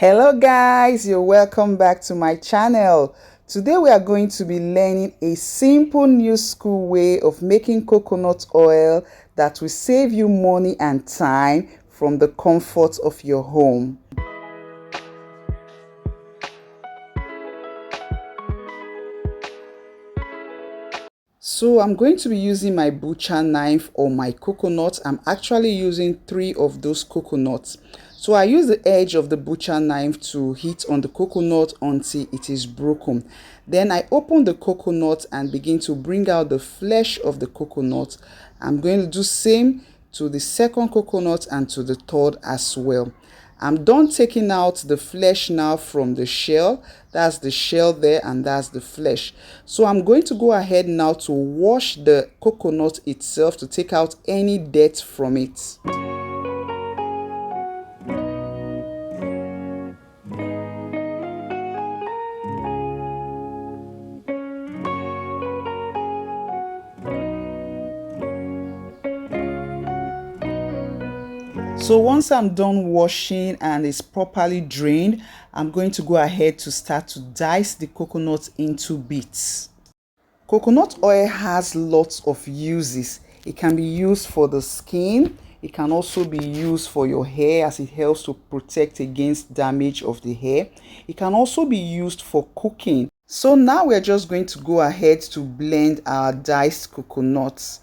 Hello guys, you're welcome back to my channel. Today we are going to be learning a simple new school way of making coconut oil that will save you money and time from the comfort of your home. So I'm going to be using my butcher knife or my coconut. I'm actually using 3 of those coconuts. So I use the edge of the butcher knife to hit on the coconut until it is broken. Then I open the coconut and begin to bring out the flesh of the coconut. I'm going to do same to the second coconut and to the third as well. I'm done taking out the flesh now from the shell. That's the shell there and that's the flesh. So I'm going to go ahead now to wash the coconut itself to take out any dirt from it. So once I'm done washing and it's properly drained, I'm going to go ahead to start to dice the coconut into bits. Coconut oil has lots of uses. It can be used for the skin. It can also be used for your hair as it helps to protect against damage of the hair. It can also be used for cooking. So now we're just going to go ahead to blend our diced coconuts.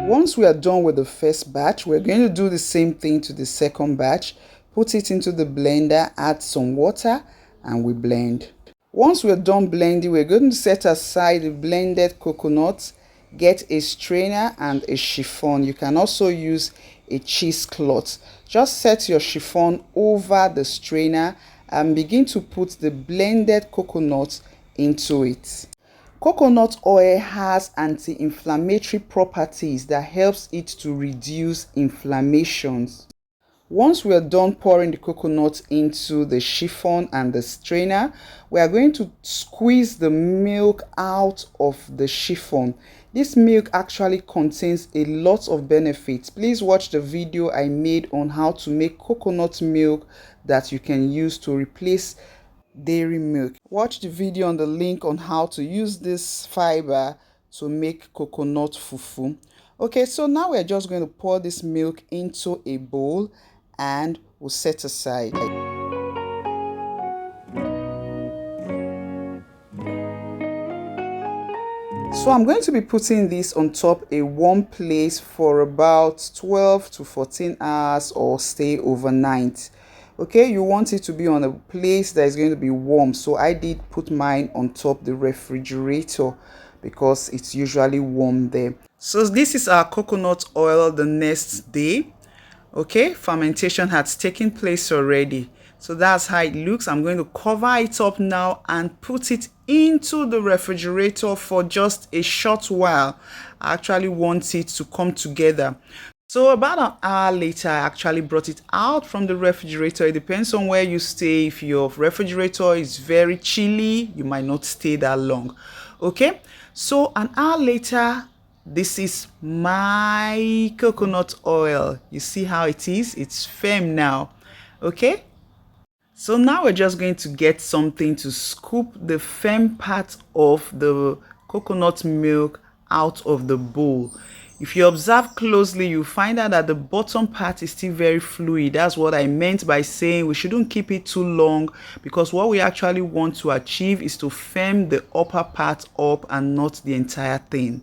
Once we are done with the first batch, we're going to do the same thing to the second batch. Put it into the blender, add some water, and we blend. Once we're done blending, we're going to set aside the blended coconuts, get a strainer and a chiffon. You can also use a cheesecloth. Just set your chiffon over the strainer and begin to put the blended coconut into it. Coconut oil has anti-inflammatory properties that helps it to reduce inflammations. Once we are done pouring the coconut into the chiffon and the strainer, we are going to squeeze the milk out of the chiffon. This milk actually contains a lot of benefits. Please watch the video I made on how to make coconut milk that you can use to replace dairy milk. Watch the video on the link on how to use this fiber to make coconut fufu. Okay, so now we're just going to pour this milk into a bowl and we'll set aside. So I'm going to be putting this on top a warm place for about 12 to 14 hours or stay overnight. Okay, you want it to be on a place that is going to be warm. So I did put mine on top the refrigerator because it's usually warm there. So this is our coconut oil the next day. Okay, fermentation has taken place already. So that's how it looks. I'm going to cover it up now and put it into the refrigerator for just a short while. I actually want it to come together. So about an hour later, I actually brought it out from the refrigerator. It depends on where you stay. If your refrigerator is very chilly, you might not stay that long. Okay, so an hour later, this is my coconut oil. You see how it is? It's firm now. Okay, so now we're just going to get something to scoop the firm part of the coconut milk out of the bowl. If you observe closely, you find out that the bottom part is still very fluid. That's what I meant by saying we shouldn't keep it too long, because what we actually want to achieve is to firm the upper part up and not the entire thing.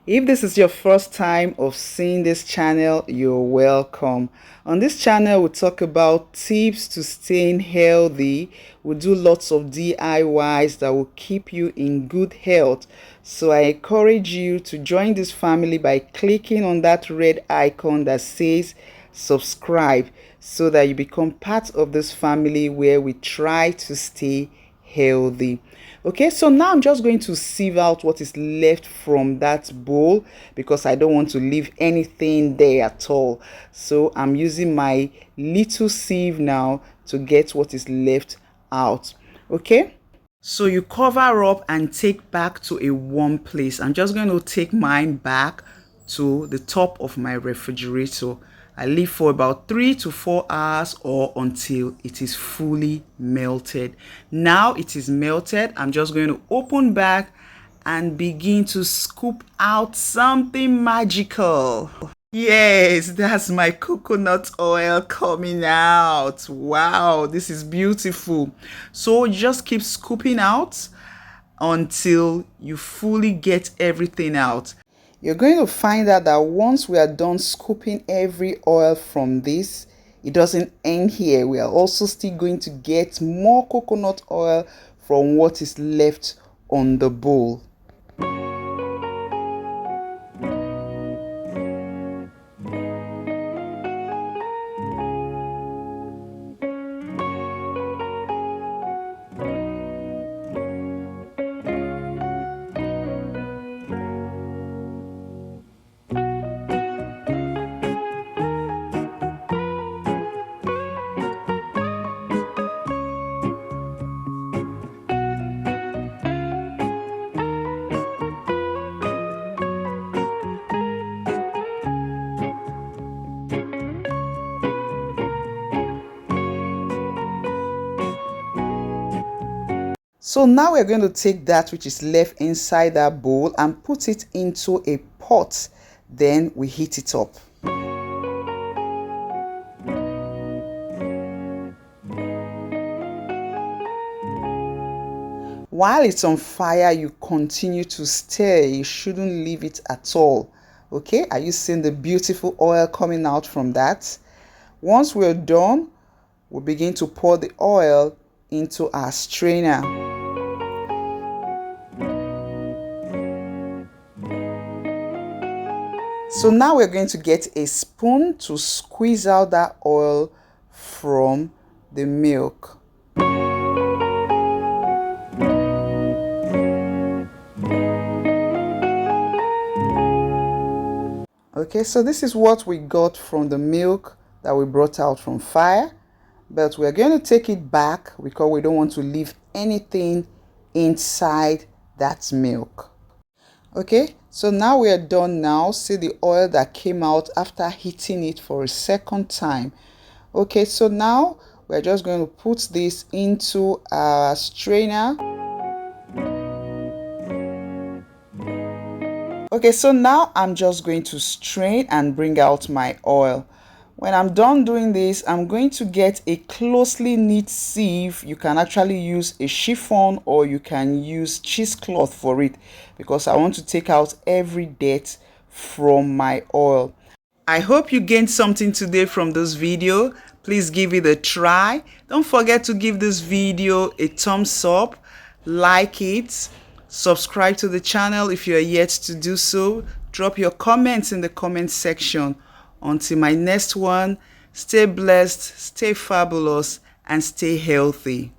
If this is your first time of seeing this channel, you're welcome. On this channel, we talk about tips to staying healthy. We do lots of DIYs that will keep you in good health. So I encourage you to join this family by clicking on that red icon that says subscribe, so that you become part of this family where we try to stay healthy. Okay, so now I'm just going to sieve out what is left from that bowl because I don't want to leave anything there at all. So I'm using my little sieve now to get what is left out. Okay, so you cover up and take back to a warm place. I'm just going to take mine back to the top of my refrigerator. I leave for about 3 to 4 hours or until it is fully melted. Now it is melted. I'm just going to open back and begin to scoop out something magical. Yes, that's my coconut oil coming out. Wow, this is beautiful. So just keep scooping out until you fully get everything out. You're going to find out that once we are done scooping every oil from this, it doesn't end here. We are also still going to get more coconut oil from what is left on the bowl. So now we're going to take that which is left inside that bowl and put it into a pot. Then we heat it up. While it's on fire, you continue to stir. You shouldn't leave it at all. Okay, are you seeing the beautiful oil coming out from that? Once we're done, we'll begin to pour the oil into our strainer. So now we're going to get a spoon to squeeze out that oil from the milk. Okay, so this is what we got from the milk that we brought out from fire. But we're going to take it back because we don't want to leave anything inside that milk. Okay, so now we are done now. See the oil that came out after heating it for a second time. Okay, so now we're just going to put this into our strainer. Okay, so now I'm just going to strain and bring out my oil. When I'm done doing this, I'm going to get a closely knit sieve. You can actually use a chiffon or you can use cheesecloth for it because I want to take out every dirt from my oil. I hope you gained something today from this video. Please give it a try. Don't forget to give this video a thumbs up, like it, subscribe to the channel if you are yet to do so. Drop your comments in the comment section. Until my next one, stay blessed, stay fabulous, and stay healthy.